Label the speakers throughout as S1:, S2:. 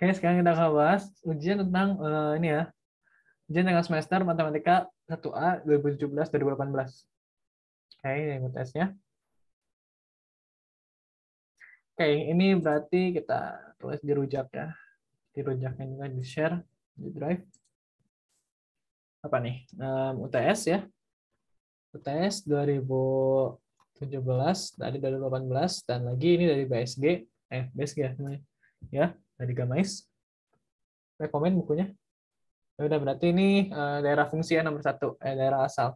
S1: Oke, sekarang kita akan bahas ujian tentang ini ya. Ujian tengah semester Matematika 1A 2017-2018. Oke, ini UTS-nya. Oke, ini berarti kita tulis di rujak ya. Di rujaknya juga di-share di Drive. Apa nih? UTS ya. UTS 2017, tadi 2018, dan lagi ini dari BSG. BSG ya namanya. Ya, dari Gamais. Rekomen bukunya. Ya udah, berarti ini daerah fungsi ya nomor 1, daerah asal.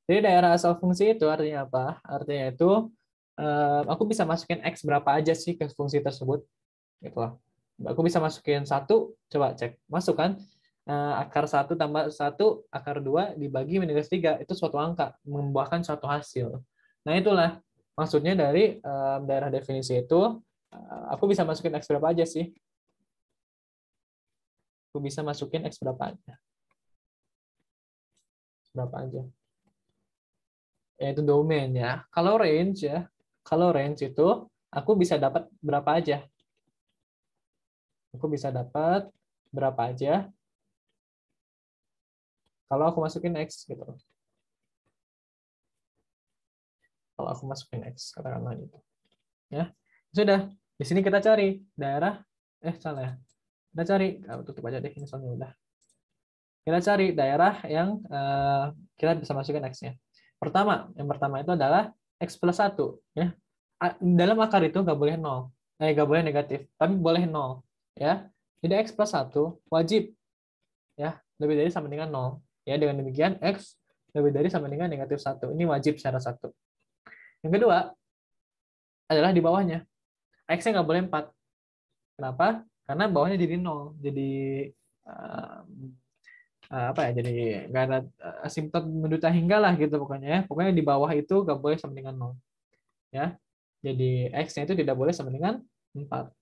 S1: Jadi daerah asal fungsi itu artinya apa? Artinya itu aku bisa masukin X berapa aja sih ke fungsi tersebut. Gitu loh. Aku bisa masukin 1, coba cek. Masuk kan? Akar 1 tambah 1, akar 2 dibagi minus 3. Itu suatu angka, membuahkan suatu hasil. Nah itulah maksudnya dari daerah definisi itu, aku bisa masukin X berapa aja sih? Aku bisa masukin X berapa aja. Berapa aja. Yaitu domain ya. Kalau range ya, kalau range itu aku bisa dapat berapa aja? Aku bisa dapat berapa aja kalau aku masukin X gitu. Kalau aku masukin X, katakanlah gitu. Ya. Sudah. Di sini kita cari daerah salah ya. Kita cari, tutup aja deh ini soalnya udah. Kita cari daerah yang kita bisa masukin X-nya. Yang pertama itu adalah X plus 1 ya. Dalam akar itu nggak boleh 0. Nggak boleh negatif, tapi boleh 0 ya. Jadi X plus 1 wajib ya lebih dari sama dengan 0. Ya, dengan demikian X lebih dari sama dengan negatif 1. Ini wajib syarat 1. Yang kedua adalah di bawahnya. X-nya nggak boleh 4. Kenapa? Karena bawahnya jadi 0. Jadi apa ya? Jadi nggak ada asimtot menduta hingga lah gitu pokoknya ya. Pokoknya di bawah itu nggak boleh sama dengan 0. Ya. Jadi X-nya itu tidak boleh sama dengan 4.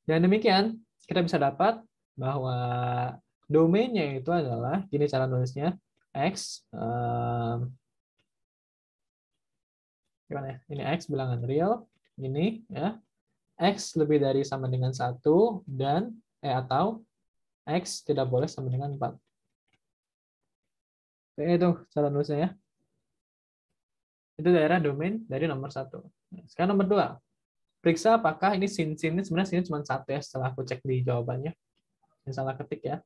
S1: Dan demikian kita bisa dapat bahwa domainnya itu adalah, gini cara nulisnya, X, gimana ya? Ini X bilangan real, ini ya, X lebih dari sama dengan 1, dan atau X tidak boleh sama dengan 4. Oke, itu cara nulisnya ya. Itu daerah domain dari nomor 1. Sekarang nomor 2. Periksa apakah ini sin ini sebenarnya sin cuma 1 ya, setelah aku cek di jawabannya. Yang salah ketik ya.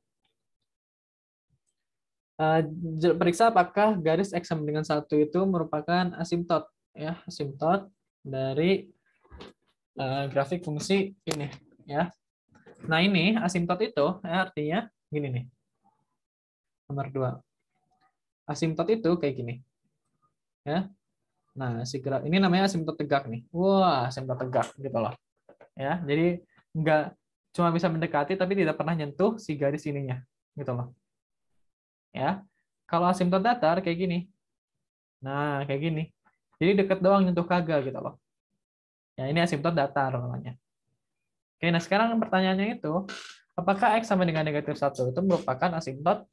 S1: Periksa apakah garis X sama dengan 1 itu merupakan asimtot ya, asimtot dari grafik fungsi ini ya. Nah, ini asimtot itu ya, artinya gini nih. Nomor 2. Asimtot itu kayak gini. Ya. Nah, ini namanya asimtot tegak nih. Wah, asimtot tegak gitu loh. Ya, jadi nggak cuma bisa mendekati tapi tidak pernah nyentuh si garis ininya gitu loh. Ya. Kalau asimtot datar kayak gini. Nah, kayak gini. Jadi deket doang nyentuh kagak gitu loh. Ya, ini asimtot datar namanya. Oke, nah sekarang pertanyaannya itu, apakah X sama dengan negatif 1 itu merupakan asimtot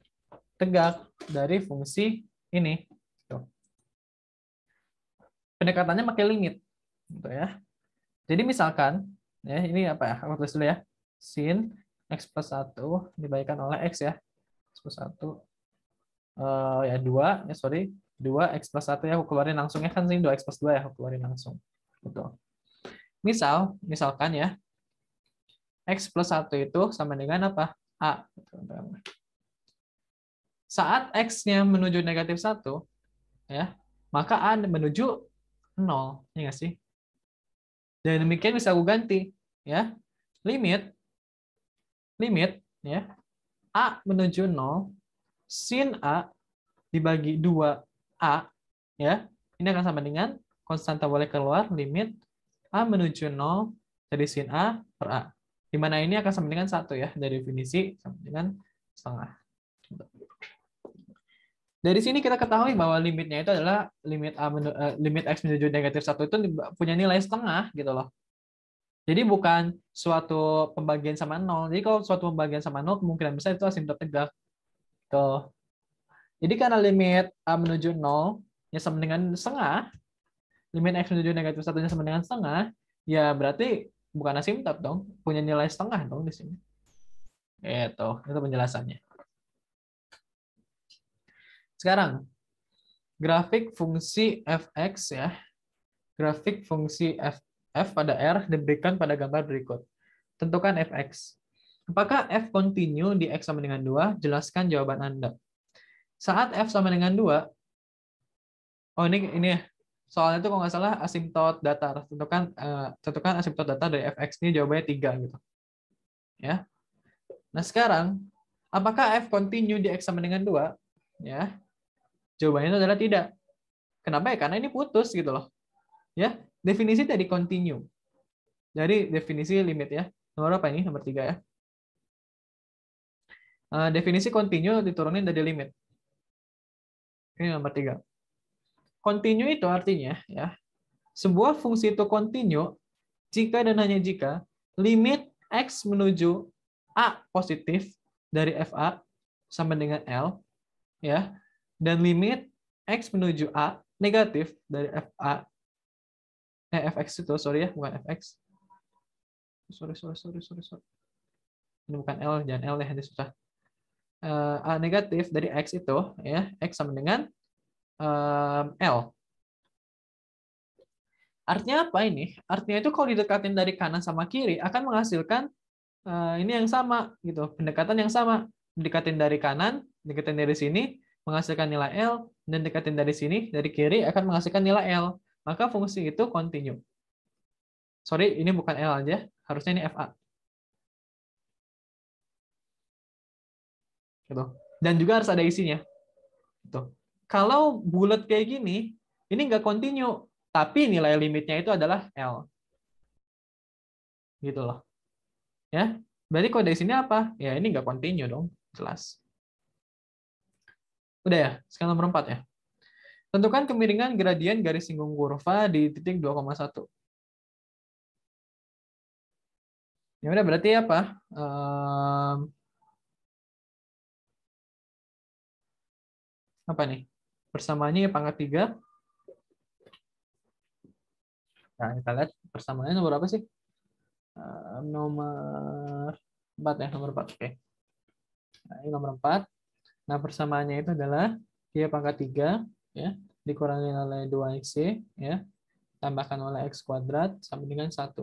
S1: tegak dari fungsi ini? Tuh. Pendekatannya pakai limit. Gitu ya. Jadi misalkan, ya ini apa ya, aku tulis dulu ya. Sin X plus 1 dibagikan oleh X ya. X plus 1, ya 2, ya sorry. 2 X plus 1 ya, aku keluarin langsung ya, kan sini 2 X plus 2 ya, aku keluarin langsung. Betul. Misalkan ya, X plus 1 itu sama dengan apa? A. Saat X-nya menuju negatif 1, ya, maka A menuju 0. Ya nggak sih? Dan demikian bisa aku ganti. Ya. Limit ya, A menuju 0, sin A dibagi 2A, ya, ini akan sama dengan konstanta boleh keluar, limit A menuju 0 dari sin A per A. Di mana ini akan sama dengan 1 ya, dari definisi sama dengan setengah. Dari sini kita ketahui bahwa limitnya itu adalah limit X menuju negatif 1 itu punya nilai setengah gitu loh. Jadi bukan suatu pembagian sama 0. Jadi kalau suatu pembagian sama 0, kemungkinan besar itu asimtot tegak. Tuh. Jadi karena limit A menuju 0 ya sama dengan setengah, limit X menuju negatif 1 sama dengan setengah, ya berarti bukan asimtot dong, punya nilai setengah dong di sini. Itu penjelasannya. Sekarang grafik fungsi fx ya. Grafik fungsi f pada R diberikan pada gambar berikut. Tentukan fx. Apakah f continue di x sama dengan 2? Jelaskan jawaban Anda. Saat f sama dengan 2, oh ini ya. Soalnya itu kalau nggak salah asimtot datar. Tentukan asimtot datar dari fx ini jawabannya 3 gitu. Ya. Nah, sekarang apakah f continue di x sama dengan 2? Ya. Jawabannya itu adalah tidak. Kenapa ya? Karena ini putus gitu loh. Ya, definisi dari continue. Dari definisi limit ya. Nomor apa ini? Nomor 3 ya. Definisi continue diturunin dari limit. Ini nomor 3. Continue itu artinya ya, sebuah fungsi itu continue jika dan hanya jika limit x menuju a positif dari fa sama dengan L ya, dan limit x menuju a negatif dari fa fx itu sorry ya, bukan fx. Sorry. Ini bukan L, jangan L ya, nanti susah. A negatif dari x itu ya, x sama dengan L. Artinya apa ini? Artinya itu kalau didekatin dari kanan sama kiri akan menghasilkan ini yang sama gitu, pendekatan yang sama. Dekatin dari kanan, dekatin dari sini menghasilkan nilai L, dan dekatin dari sini dari kiri akan menghasilkan nilai L. Maka fungsi itu continue. Sorry, ini bukan L aja, harusnya ini FA. Gitu. Dan juga harus ada isinya. Gitu. Kalau bulat kayak gini, ini nggak continue, tapi nilai limitnya itu adalah L. Gitu loh. Ya, berarti kode isinya apa? Ya ini nggak continue dong, jelas. Udah ya, sekarang nomor 4 ya. Tentukan kemiringan gradien garis singgung kurva di titik 2,1. Ya udah berarti apa? Apa nih? Persamaannya pangkat 3. Nah, kita lihat persamaannya nomor apa sih? Nomor 4 ya, nomor 4. Oke. Nah, ini nomor 4. Nah, persamaannya itu adalah dia pangkat 3 ya, dikurangi oleh 2xy ya, tambahkan oleh x kuadrat sama dengan 1.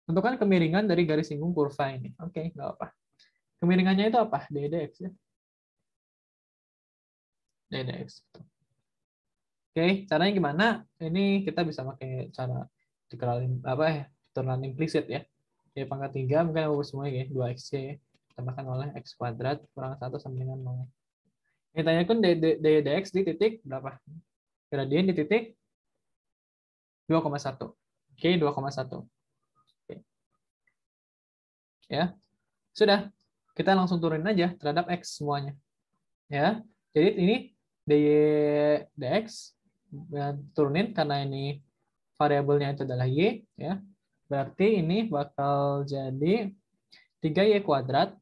S1: Tentukan kemiringan dari garis singgung kurva ini. Oke, nggak apa. Kemiringannya itu apa? D dx ya. D dx. Oke, caranya gimana? Ini kita bisa pakai cara turunan implisit ya. Jadi pangkat 3 mungkin aku semuanya ya, 2xy tambahkan oleh x kuadrat kurang 1 sama dengan 0. Ini tanyakan dx di titik berapa? Gradien di titik 2,1. Oke, 2,1. Oke. Ya. Sudah. Kita langsung turunin aja terhadap x semuanya. Ya. Jadi ini dx turunin karena ini variabelnya itu adalah y ya. Berarti ini bakal jadi 3y kuadrat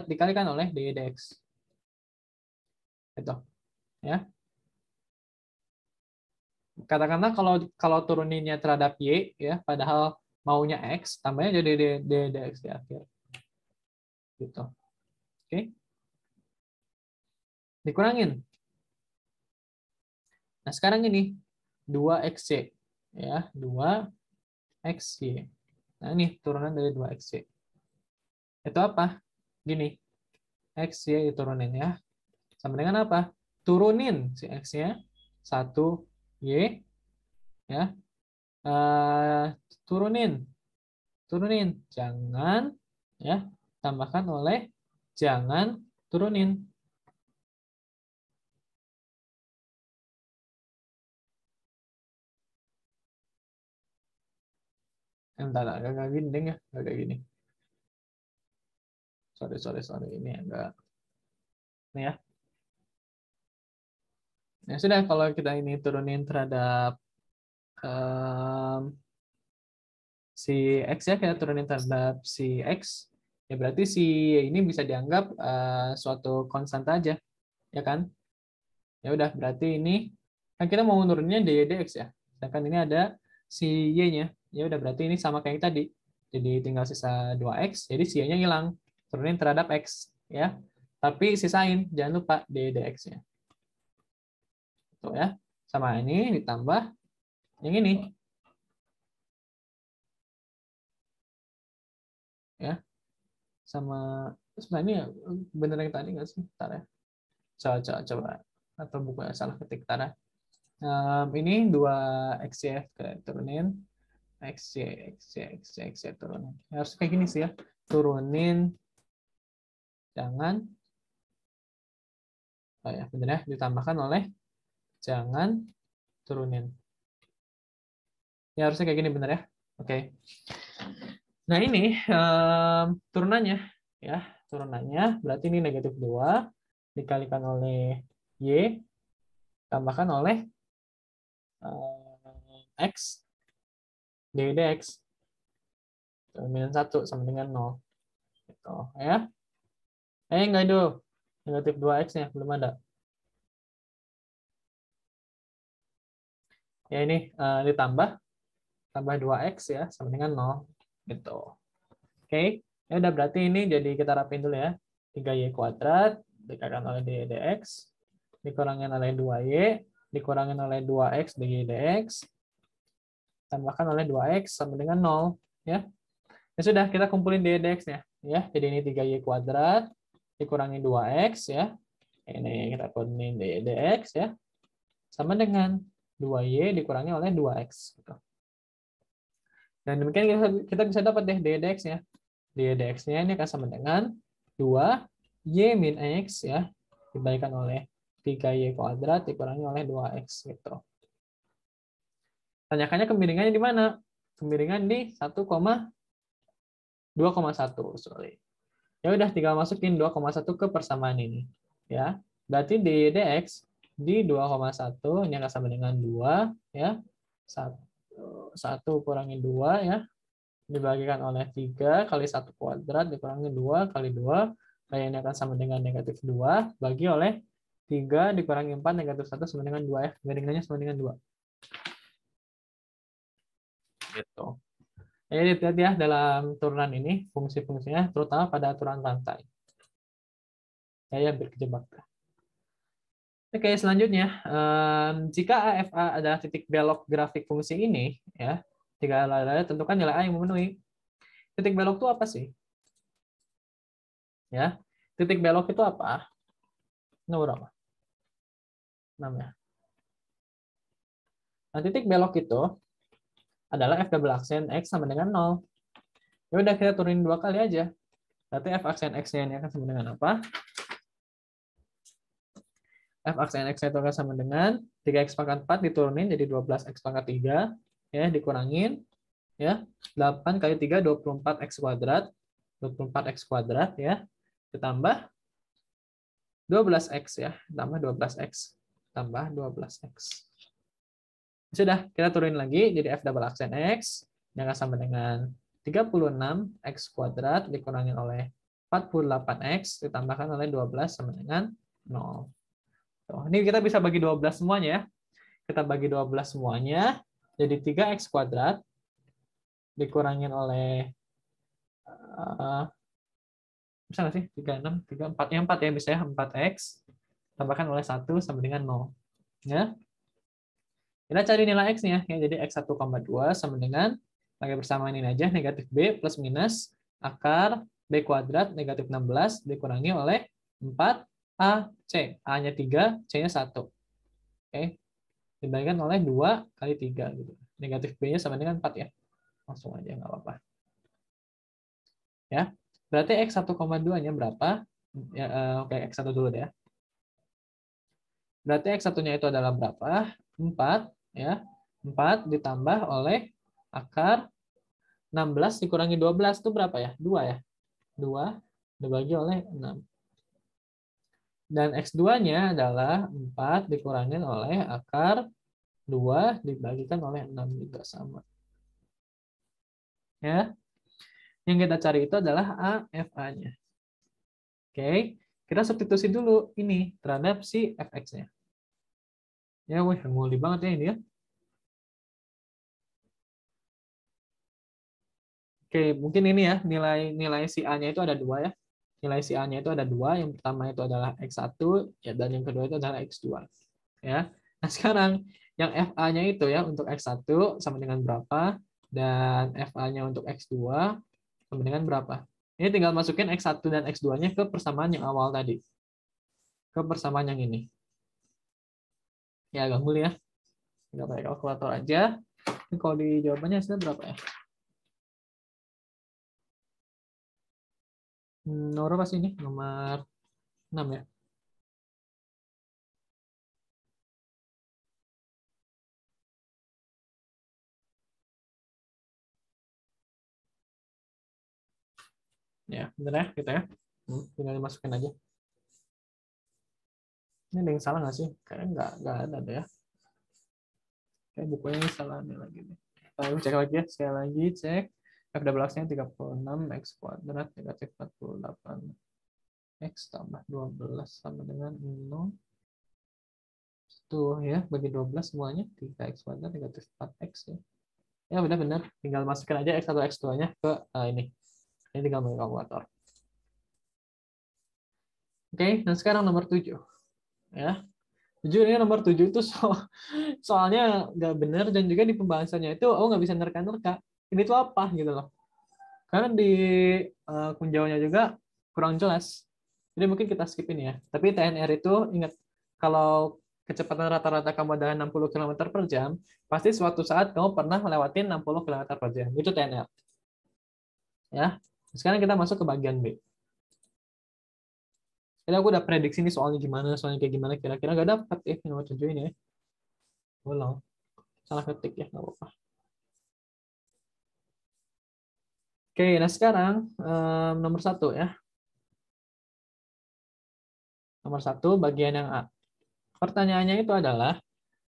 S1: dikalikan oleh dy dx. Itu ya. Katakanlah kalau turuninnya terhadap y ya, padahal maunya x, tambahnya jadi dy dx di akhir. Gitu. Oke. Dikurangin. Nah, sekarang ini 2xy ya, 2xy. Nah, ini turunan dari 2xy. Itu apa? Gini. Xy diturunin ya. Sama dengan apa? Turunin si x-nya 1y ya. Turunin. Jangan ya, tambahkan oleh jangan turunin. Entar agak gini deh ya, agak gini. Sorry, ini agak ini ya. Ya sudah, kalau kita ini turunin terhadap si x ya, kita turunin terhadap si x, ya berarti si ini bisa dianggap suatu konstan aja, ya kan? Ya udah, berarti ini kan kita mau nuruninnya dy dx ya. Sedangkan ini ada si y-nya. Ya udah berarti ini sama kayak yang tadi. Jadi tinggal sisa 2x, jadi si Y-nya hilang. Turunin terhadap x ya. Tapi sisain, jangan lupa dx-nya. Tuh ya. Sama ini ditambah yang ini. Ya. Sama sebenarnya bener yang tadi nggak sih? Bentar ya. Coba. Atau bukan salah ketik. Bentar ya. Ini 2x ya, kita turunin. X, Y turunin. Ya, harus kayak gini sih ya. Turunin, jangan, oh ya, bener ya, ditambahkan oleh jangan turunin. Ya, harusnya kayak gini bener ya. Oke. Nah, ini turunannya. Ya, turunannya berarti ini negatif 2 dikalikan oleh Y, tambahkan oleh X, dx. Minus 1 sama dengan 0. Gitu, ya. Enggak itu. Negatif 2x-nya belum ada. Ya ini ditambah 2x ya sama dengan 0 gitu. Oke. Ya udah berarti ini jadi kita rapin dulu ya. 3y kuadrat dikalikan oleh dx dikurangin oleh 2y dikurangin oleh 2x dx tambahkan oleh 2x sama dengan 0 ya. Ya sudah, kita kumpulin dx-nya ya. Jadi ini 3y kuadrat dikurangi 2x ya. Ini kita kumpulin dx ya. Sama dengan 2y dikurangi oleh 2x. Dan demikian kita bisa dapat deh dx-nya. Dx-nya ini akan sama dengan 2y min x ya, dibalikan oleh 3y kuadrat dikurangi oleh 2x gitu. Tanyakannya kemiringannya di mana? Kemiringan di 2,1. Sorry. Ya udah, tinggal masukin 2,1 ke persamaan ini. Ya. Berarti dx di 2,1 ini akan sama dengan 2 ya. 1 kurangi 2 ya. Dibagikan oleh 3 kali 1 kuadrat dikurangi 2 kali 2. Kali ini akan sama dengan negatif 2. Bagi oleh 3 dikurangi 4 negatif 1 sama dengan 2 ya. Kemiringannya sama dengan 2. Gitu. Jadi lihat ya dalam turunan ini fungsi-fungsinya terutama pada aturan rantai. Saya berkejebak. Oke, selanjutnya jika AFA adalah titik belok grafik fungsi ini ya, tiga tentukan nilai A yang memenuhi. Titik belok itu apa sih? Ya, titik belok itu apa? Nomor apa? Namanya. Nah, titik belok itu adalah f double aksen x sama dengan 0. Ya udah, kita turunin 2 kali aja. Berarti f aksen x-nya ini akan sama dengan apa? F aksen x itu akan sama dengan 3x pangkat 4 diturunin jadi 12x pangkat 3 ya, dikurangin ya. 8 kali 3 24x kuadrat. 24x kuadrat ya. Ditambah 12x ya, tambah 12x tambah 12x. Sudah, kita turunin lagi jadi f double aksen x yang akan sama dengan 36x kuadrat dikurangin oleh 48x ditambahkan oleh 12 sama dengan 0. Tuh, ini kita bisa bagi 12 semuanya ya. Kita bagi 12 semuanya jadi 3x kuadrat dikurangin oleh bisa nggak sih? 36, 34 ya, 4 ya bisa ya, 4x tambahkan oleh 1 sama dengan 0. Ya. Kita cari nilai x-nya ya. Jadi x1,2 sama dengan pakai persamaan ini aja negatif b plus minus akar b kuadrat negatif 16 dikurangi oleh 4ac. A-nya 3, c-nya 1. Oke. Dibagikan oleh 2 kali 3 gitu. Negatif b-nya sama dengan 4 ya. Langsung aja nggak apa-apa. Ya. Berarti x1,2-nya berapa? Ya, oke, x1 dulu deh ya. Berarti x1-nya itu adalah berapa? 4 ya. 4 ditambah oleh akar 16 dikurangi 12 itu berapa ya? 2 ya. 2 dibagi oleh 6. Dan x2-nya adalah 4 dikurangin oleh akar 2 dibagikan oleh 6 juga sama. Ya. Yang kita cari itu adalah AFA-nya. Oke, kita substitusi dulu ini terhadap si fx-nya. Ya, wih, nguli banget ya ini ya. Oke, mungkin ini ya, nilai si A-nya itu ada dua ya. Nilai si A-nya itu ada dua. Yang pertama itu adalah X1, ya, dan yang kedua itu adalah X2. Ya. Nah, sekarang yang FA-nya itu ya untuk X1 sama dengan berapa, dan FA-nya untuk X2 sama dengan berapa. Ini tinggal masukin X1 dan X2-nya ke persamaan yang awal tadi. Ke persamaan yang ini. Ya, agak mulia ya. Tinggal pakai kalkulator aja. Ini kalau di jawabannya hasilnya berapa ya? Nomor apa sih ini? Nomor 6 ya. Ya, bener ya, gitu ya. Tinggal dimasukin aja. Ini ada yang salah nggak sih? Kayaknya nggak ada deh ya. Kayak bukunya ini salah nih lagi nih. Lalu cek lagi ya, sekali lagi cek. F double X-nya 36, X kuadrat negatif 48. X tambah 12 sama dengan 0. Tuh ya, bagi 12 semuanya 3X kuadrat negatif 4X ya. Ya benar-benar, tinggal masukin aja X1 X2-nya ke ini. Ini tinggal pakai kalkulator. Oke, nah sekarang nomor 7. Ya. Jujur ini nomor 7 itu soalnya nggak benar, dan juga di pembahasannya itu nggak bisa nerka-nerka. Ini tuh apa gitu loh. Karena di kunjauannya juga kurang jelas. Jadi mungkin kita skip ini ya. Tapi TNR itu ingat, kalau kecepatan rata-rata kamu adalah 60 km per jam, pasti suatu saat kamu pernah melewati 60 km per jam. Itu TNR. Ya. Sekarang kita masuk ke bagian B. Jadi aku udah prediksi nih soalnya kayak gimana kira-kira, nggak dapat nomor 7 ini ya. Ulang. Salah ketik ya, nggak apa-apa. Oke, nah sekarang nomor 1 ya. Nomor 1 bagian yang A. Pertanyaannya itu adalah,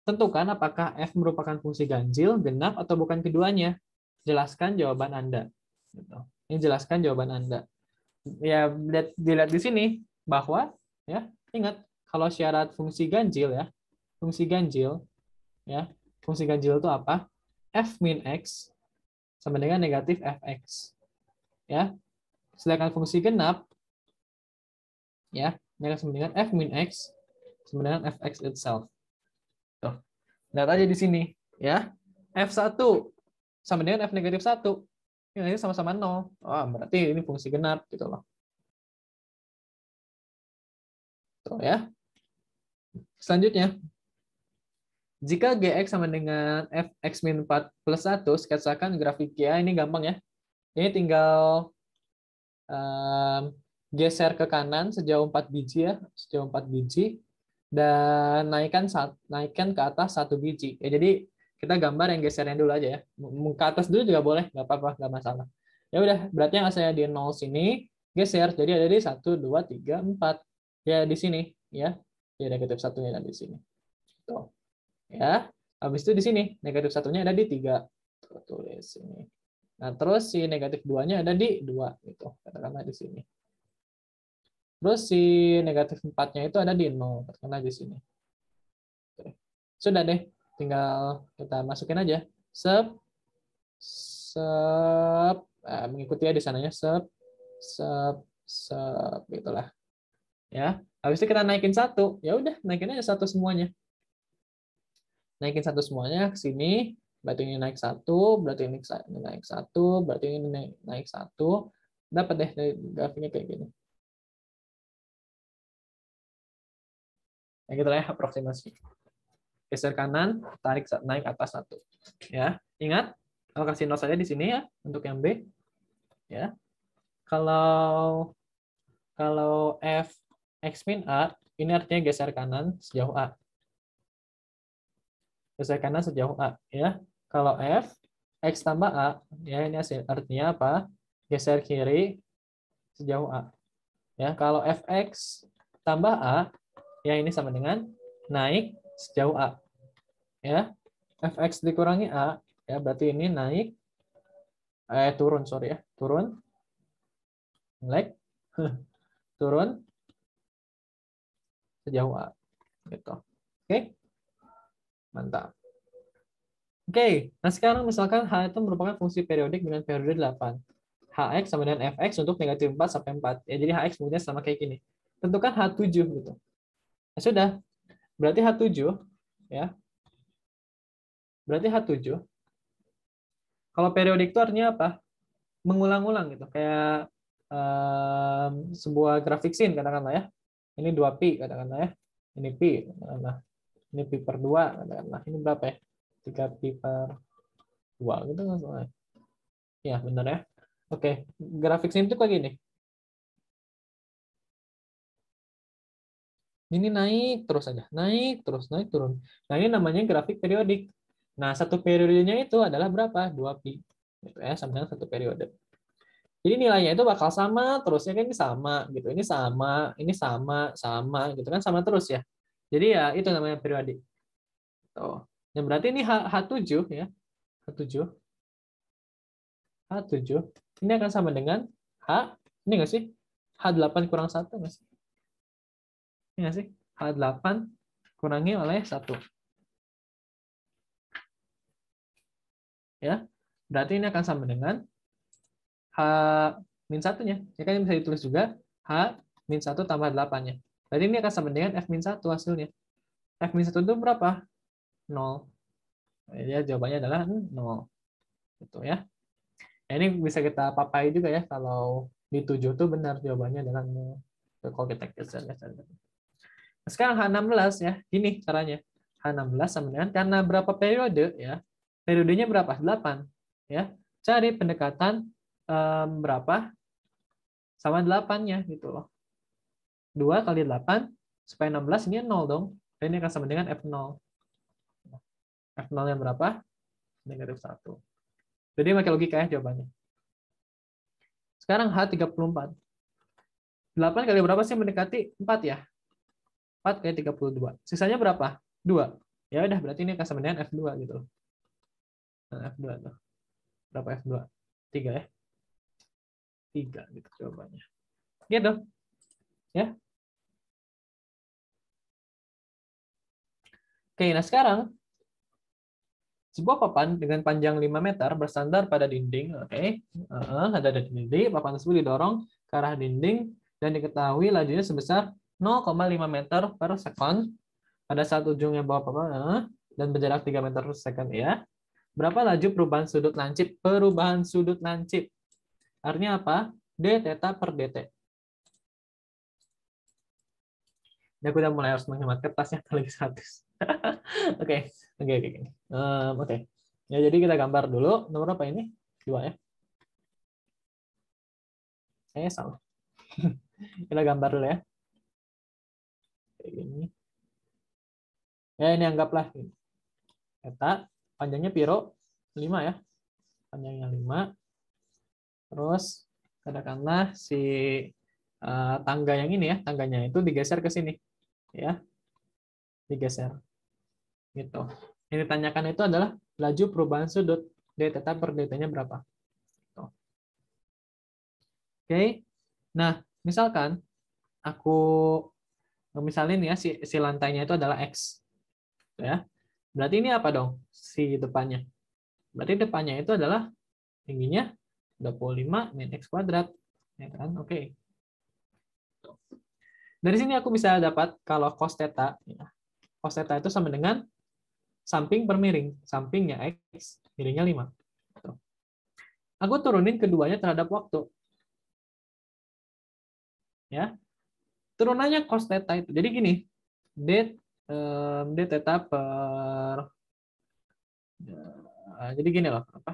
S1: tentukan apakah F merupakan fungsi ganjil, genap, atau bukan keduanya. Jelaskan jawaban Anda. Gitu. Ini jelaskan jawaban Anda. Ya, dilihat di sini bahwa ya, ingat kalau syarat fungsi ganjil ya, fungsi ganjil ya, fungsi ganjil itu apa? F min X sama dengan negatif Fx. Ya. Sedangkan fungsi genap ya, ini akan sama dengan F min X sama dengan Fx itself. Tuh. Lihat aja di sini ya. F1 sama dengan F negatif 1. Ini sama-sama 0. Oh, berarti ini fungsi genap gitu loh. Tuh ya. Selanjutnya, jika Gx sama dengan Fx min 4 plus 1, sketsakan grafik GA. Ini gampang ya. Ini tinggal geser ke kanan sejauh 4 biji ya, sejauh 4 biji, dan naikkan ke atas 1 biji. Ya, jadi kita gambar yang gesernya dulu aja ya. Ke atas dulu juga boleh, nggak apa-apa, nggak masalah. Ya udah, berarti yang asalnya di 0 sini geser, jadi ada di 1, 2, 3, 4. Ya di sini ya. Ya negatif satunya ada di sini. Tuh. Ya. Habis itu di sini negatif satunya ada di 3. Tulis sini. Nah, terus si negatif 2-nya ada di 2 gitu. Katakanlah di sini. Terus si negatif 4-nya itu ada di 0, katakanlah di sini. Oke. Sudah deh, tinggal kita masukin aja. Sep, sep, mengikuti ya di sananya, sep, sep, sep, gitulah. Ya, habis itu kita naikin 1, ya udah naikin aja 1 semuanya. Naikin 1 semuanya ke sini, berarti ini naik 1, berarti ini naik 1, berarti ini naik 1. Dapat deh dari grafiknya kayak gini. Ya gitu lah ya, aproksimasi. Geser kanan, tarik naik atas 1. Ya, ingat, kalau kasih nol saja di sini ya untuk yang B. Ya, kalau F X min A, ini artinya geser kanan sejauh A. Geser kanan sejauh A. Ya, kalau F X tambah A, ya ini artinya apa? Geser kiri sejauh A. Ya, kalau Fx tambah A, ya ini sama dengan naik sejauh A. Ya, Fx dikurangi A, ya berarti ini naik, turun, sorry ya, turun, naik, turun sejauh A. Gitu. Oke, mantap. Oke, nah sekarang misalkan H itu merupakan fungsi periodik dengan periode 8. Hx sama dengan Fx untuk negatif 4 sampai 4. Ya, jadi Hx mungkin sama kayak gini. Tentukan H7 gitu. Nah, sudah. Berarti H7 ya. Berarti H7. Kalau periodik itu artinya apa? Mengulang-ulang gitu. Kayak sebuah grafik scene katakanlah ya. Ini 2pi katakanlah ya. Ini pi katakanlah. Ini pi per 2 katakanlah. Ini berapa ya? 3pi per 2 gitu nggak salah. Ya, benar ya. Oke, grafik scene itu kayak gini. Ini naik terus aja, naik terus, naik turun. Nah, ini namanya grafik periodik. Nah, satu periodenya itu adalah berapa? 2pi. Gitu ya, sama dengan satu periode. Jadi nilainya itu bakal sama terusnya kan, ini sama gitu. Ini sama gitu kan, sama terus ya. Jadi ya itu namanya periodik. Tuh. Yang berarti ini H7 ya. H7. H7 ini akan sama dengan ini nggak sih? H8 kurang 1 nggak sih? Ini nggak sih? H8 kurangi oleh 1. Ya. Berarti ini akan sama dengan H min 1-nya. Ya kan bisa ditulis juga H min 1 tambah 8-nya. Berarti ini akan sama dengan F min 1 hasilnya. F min 1 itu berapa? 0. Ya, jawabannya adalah 0. Gitu ya. Nah, ini bisa kita papai juga ya, kalau di 7 itu benar jawabannya adalah 0. Kalau kita geser. Sekarang H16 ya, gini caranya. H16 sama dengan, karena berapa periode ya, periodenya berapa? 8 ya. Cari pendekatan berapa sama 8-nya gitu loh. 2 kali 8 supaya 16, ini 0 dong. Dan ini akan sama dengan F0. F0-nya berapa? Negatif 1. Jadi pakai logika ya jawabannya. Sekarang H34. 8 kali berapa sih mendekati 4 ya? 4 kali 32. Sisanya berapa? 2. Ya udah, berarti ini akan sama dengan F2 gitu. Nah, F2 tuh. Berapa F2? 3 ya? 3 gitu jawabannya. Gitu. Ya. Oke, nah sekarang sebuah papan dengan panjang 5 meter bersandar pada dinding. Oke. Ada di dinding, papan tersebut didorong ke arah dinding dan diketahui lajunya sebesar 0,5 meter per sekon pada saat ujungnya bawah papan dan berjarak 3 meter per second ya. Berapa laju perubahan sudut lancip? Perubahan sudut lancip. Artinya apa? D theta per dt. Ya, aku udah mulai harus menghemat kertasnya lagi 100. Oke. Oke. Ya, jadi kita gambar dulu. Nomor apa ini? 2 ya. Salah. Kita gambar dulu ya. Kayak gini. Ya, ini anggaplah theta, panjangnya piro? 5 ya. Panjangnya 5. Terus katakanlah si tangga yang ini ya, tangganya itu digeser ke sini. Ya. Digeser. Gitu. Yang ditanyakan itu adalah laju perubahan sudut. D theta per dt-nya berapa? Tuh. Oke. Nah, misalkan aku misalin ya si lantainya itu adalah X. Ya. Berarti ini apa dong? Si depannya. Berarti depannya itu adalah tingginya 25 min X kuadrat. Ya kan? Oke. Dari sini aku bisa dapat kalau cos theta, ya. Cos theta itu sama dengan samping per miring. Sampingnya X, miringnya 5. Aku turunin keduanya terhadap waktu. Ya. Turunannya cos theta itu. Jadi gini, d theta per jadi gini loh, apa?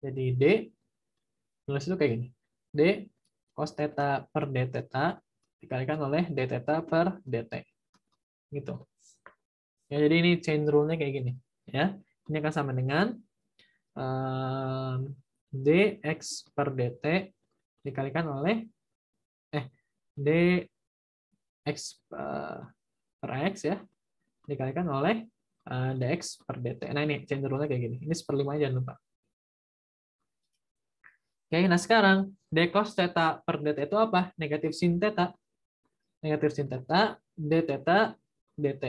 S1: Jadi D tulis itu kayak gini. D cos theta per d theta dikalikan oleh d theta per dt. Gitu. Ya, jadi ini chain rule-nya kayak gini, ya. Ini akan sama dengan dx per dt dikalikan oleh dx per x ya dikalikan oleh dx per dt. Nah, ini chain rule-nya kayak gini. Ini 1/5 jangan lupa. Oke, nah sekarang d cos theta per dt itu apa? Negatif sin theta. Negatif sin theta d theta dt.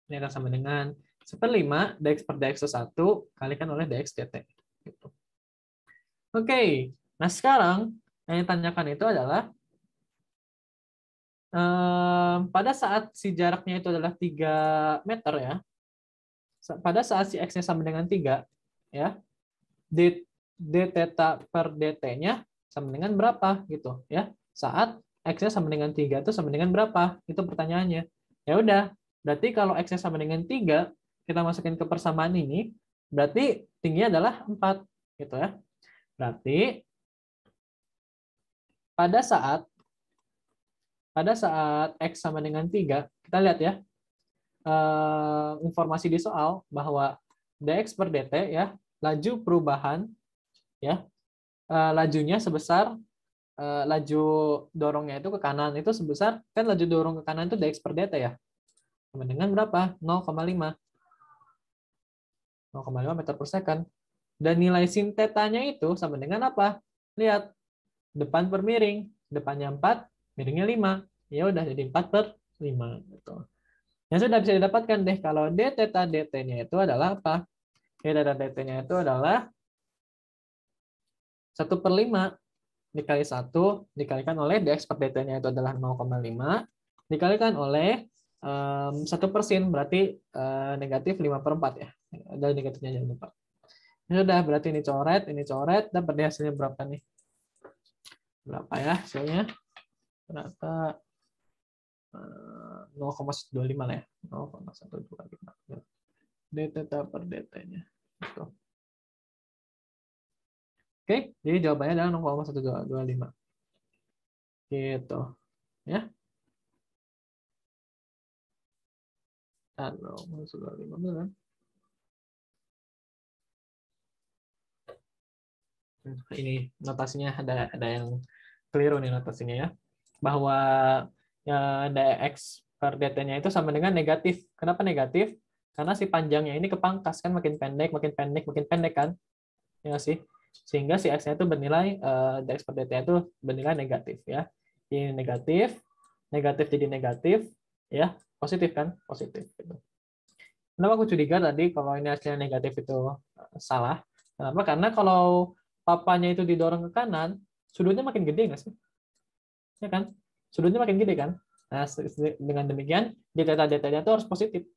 S1: Ini akan sama dengan 1/5 dx per dx itu 1 kalikan oleh dx dt. Gitu. Oke. Nah, sekarang yang ditanyakan itu adalah pada saat si jaraknya itu adalah 3 meter ya. Pada saat si X-nya sama dengan 3 ya, d theta per dt-nya sama dengan berapa gitu ya. Saat X-nya sama dengan 3 itu sama dengan berapa? Itu pertanyaannya. Ya udah, berarti kalau X-nya sama dengan 3, kita masukin ke persamaan ini, berarti tingginya adalah 4 gitu ya. Berarti pada saat X sama dengan 3, kita lihat ya, informasi di soal bahwa dx per dt ya, laju perubahan ya, lajunya sebesar laju dorongnya itu ke kanan itu sebesar, kan laju dorong ke kanan itu dx per dt ya, sama dengan berapa? 0,5 meter per second. Dan nilai sin tetanya itu sama dengan apa? Lihat, depan per miring, depannya 4, miringnya 5. Ya udah jadi 4 per 5 gitu. Yang sudah bisa didapatkan deh kalau d theta dt-nya itu adalah apa? D theta dt-nya itu adalah 1/5 dikali 1 dikalikan oleh dx per dt-nya itu adalah 0,5 dikalikan oleh 1%, berarti negatif 5/4 ya. Ada negatifnya jangan lupa. Ini sudah, berarti ini coret, dapat hasilnya berapa nih? Berapa ya hasilnya? Berapa? 0,125 lah ya. 0,125. D theta per dt-nya. Gitu. Oke, jadi jawabannya adalah 0,1225. Gitu. Ya. 0,125 benar. Ini notasinya ada yang keliru nih notasinya ya. Bahwa ya, dx per dt-nya itu sama dengan negatif. Kenapa negatif? Karena si panjangnya ini kepangkas kan, makin pendek kan. Ya nggak sih? Sehingga si x-nya itu bernilai dx per dt itu bernilai negatif ya. Ini negatif jadi negatif ya, positif kan? Positif gitu. Kenapa aku curiga tadi kalau ini hasilnya negatif itu salah? Kenapa? Karena kalau papanya itu didorong ke kanan, sudutnya makin gede nggak sih? Ya kan? Sudutnya makin gede kan? Nah, dengan demikian, d theta dt-nya itu harus positif.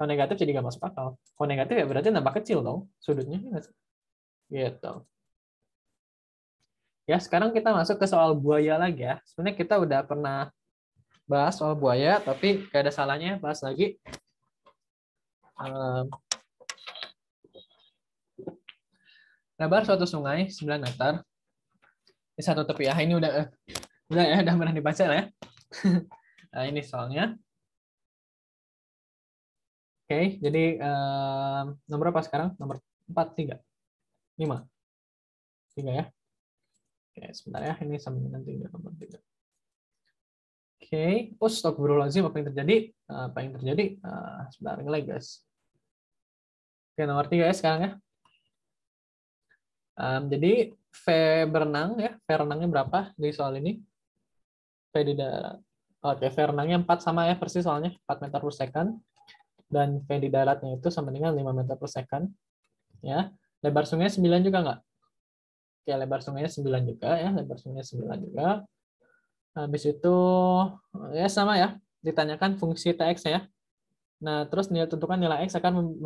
S1: Kalau negatif jadi nggak masuk akal. Kalau negatif ya berarti nambah kecil dong sudutnya. Gitu. Ya, sekarang kita masuk ke soal buaya lagi ya. Sebenarnya kita udah pernah bahas soal buaya, tapi kayak ada salahnya bahas lagi. Lebar suatu sungai 9 meter. Ini satu tepi ya. Ini udah ya, udah pernah dibaca lah ya. Nah, ini soalnya. Oke, jadi nomor berapa sekarang? Nomor 4, 3, 5. 3 ya. Oke, sebentar ya. Ini sama dengan 3, nomor 3. Oke, astagfirullahaladzim, apa yang terjadi? Sebentar lagi guys. Oke, nomor 3 ya sekarang ya. Jadi V berenang ya, V renangnya berapa di soal ini? V di darat. Oke, V renangnya 4 sama ya persis soalnya, 4 meter per second. Dan V di daratnya itu sama dengan 5 meter per second. Ya. Lebar sungai 9 juga nggak? Oke, lebar sungainya 9 juga ya, lebar sungainya 9 juga. Habis itu ya sama ya, ditanyakan fungsi Tx ya. Nah, terus tentukan nilai X akan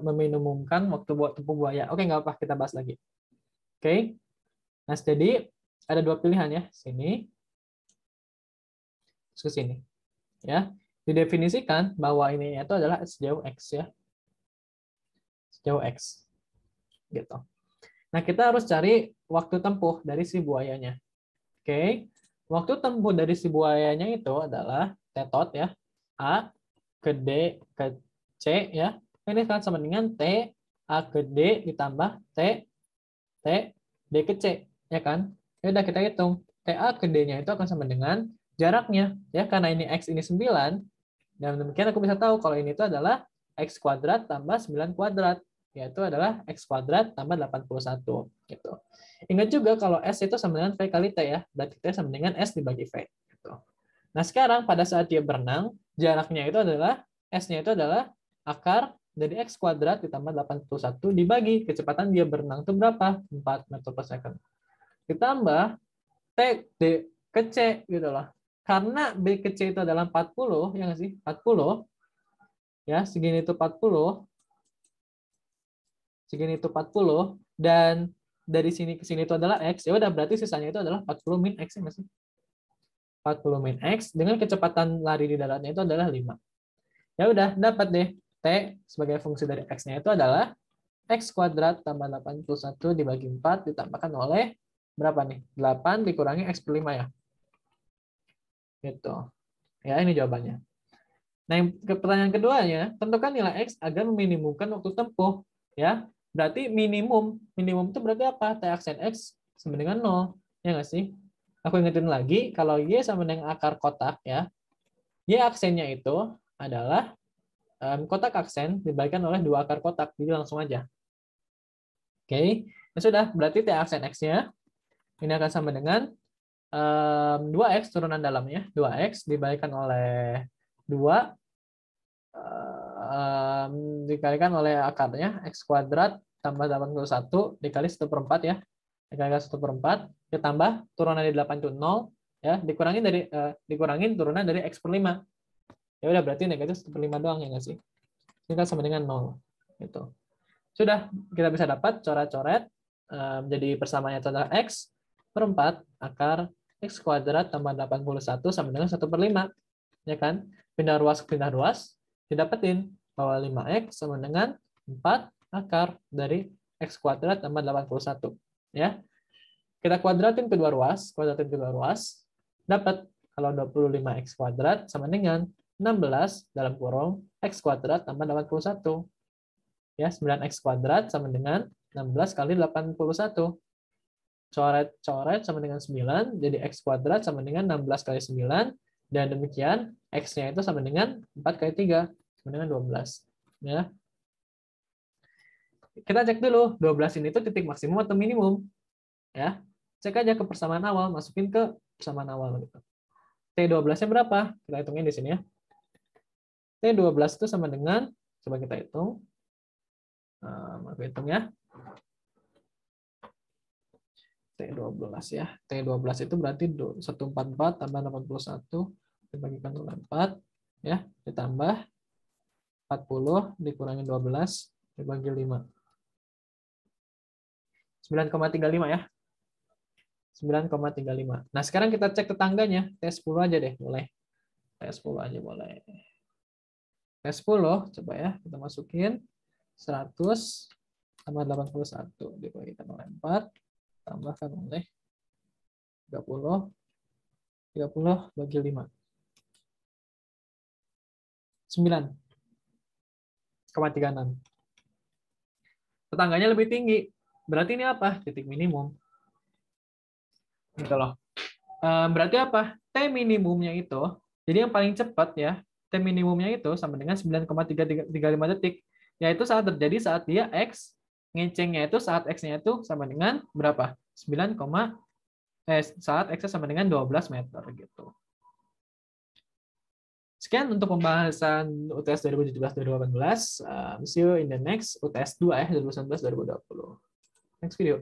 S1: meminimumkan waktu buat tempuh buaya. Oke, nggak apa, kita bahas lagi. Oke. Nah, jadi ada 2 pilihan ya, sini terus ke sini. Ya. Didefinisikan bahwa ini itu adalah sejauh X ya. Sejauh X. Gitu. Nah, kita harus cari waktu tempuh dari si buayanya. Oke. Waktu tempuh dari si buayanya itu adalah T tot ya. A ke D ke C ya. Ini kan sama dengan T A ke D ditambah T D ke C ya kan. Ya udah kita hitung. TA ke D-nya itu akan sama dengan jaraknya ya, karena ini X ini 9 dan demikian aku bisa tahu kalau ini itu adalah X kuadrat tambah 9 kuadrat, yaitu adalah X kuadrat tambah 81 gitu. Ingat juga kalau S itu sama dengan V kali T ya, berarti T sama dengan S dibagi V gitu. Nah, sekarang pada saat dia berenang, jaraknya itu adalah S-nya itu adalah akar dari X kuadrat ditambah 81 dibagi kecepatan dia berenang itu berapa? 4 meter per second. Ditambah T D ke C gitu loh. Karena B ke C itu adalah 40, ya nggak sih? 40, ya segini itu 40, segini itu 40, dan dari sini ke sini itu adalah X, ya udah berarti sisanya itu adalah 40 min X, ya nggak sih? 40 min X dengan kecepatan lari di daratnya itu adalah 5. Ya udah, dapat deh. T sebagai fungsi dari X-nya itu adalah X kuadrat tambah 81 dibagi 4 ditambahkan oleh berapa nih? 8 dikurangi X per 5 ya. Gitu. Ya, ini jawabannya. Nah, yang pertanyaan keduanya, tentukan nilai X agar meminimumkan waktu tempuh. Ya, berarti minimum itu berarti apa? T aksen X sama dengan 0. Ya nggak sih? Aku ingetin lagi, kalau Y sama dengan akar kotak, ya, Y aksennya itu adalah kotak aksen dibagikan oleh 2 akar kotak. Jadi langsung aja. Oke, ya sudah. Berarti T aksen X-nya ini akan sama dengan 2X turunan dalamnya. 2X dibagikan oleh 2 dikalikan oleh akarnya X kuadrat tambah 81 dikali 1/4 ya. Dikalikan 1/4 ditambah turunan dari 8 itu 0 ya, dikurangin turunan dari X per 5. Ya udah berarti negatif 1/5 doang, ya nggak sih? Ini kan sama dengan 0 gitu. Sudah, kita bisa dapat coret-coret jadi persamaannya adalah X per 4 akar X kuadrat tambah 81 sama dengan 1/5. Ya kan? Pindah ruas ke pindah ruas, didapetin bahwa 5X sama dengan 4 akar dari X kuadrat tambah 81. Ya. Kita kuadratin kedua ruas, dapat kalau 25X kuadrat sama dengan 16 dalam kurung X kuadrat tambah 81. Ya, 9X kuadrat sama dengan 16 kali 81. Coret-coret sama dengan 9, jadi X kuadrat sama dengan 16 kali 9, dan demikian X-nya itu sama dengan 4 kali 3, sama dengan 12. Ya. Kita cek dulu, 12 ini tuh titik maksimum atau minimum. Ya. Cek aja ke persamaan awal, masukin ke persamaan awal. Gitu. T12-nya berapa? Kita hitungin di sini ya. T12 itu sama dengan, coba kita hitung. Aku hitung ya. T12 ya. T12 itu berarti 144 tambah 81 dibagikan oleh 4 ya, ditambah 40 dikurangi 12 dibagi 5. 9,35 ya. 9,35. Nah, sekarang kita cek tetangganya. T10 aja deh, boleh. T10 aja boleh. T10 coba ya, kita masukin 100 tambah 81 dibagikan oleh 4 tambahkan oleh 30 bagi 5. 9,36. Tetangganya lebih tinggi. Berarti ini apa? Titik minimum. Gitu loh. Berarti apa? T minimumnya itu, jadi yang paling cepat ya, T minimumnya itu sama dengan 9,335 detik. Yaitu saat terjadi saat dia X, ngecengnya itu saat X-nya itu sama dengan berapa? Saat X sama dengan 12 meter gitu. Sekian untuk pembahasan UTS 2017-2018. See you in the next UTS 2 ya, 2019-2020. Next video.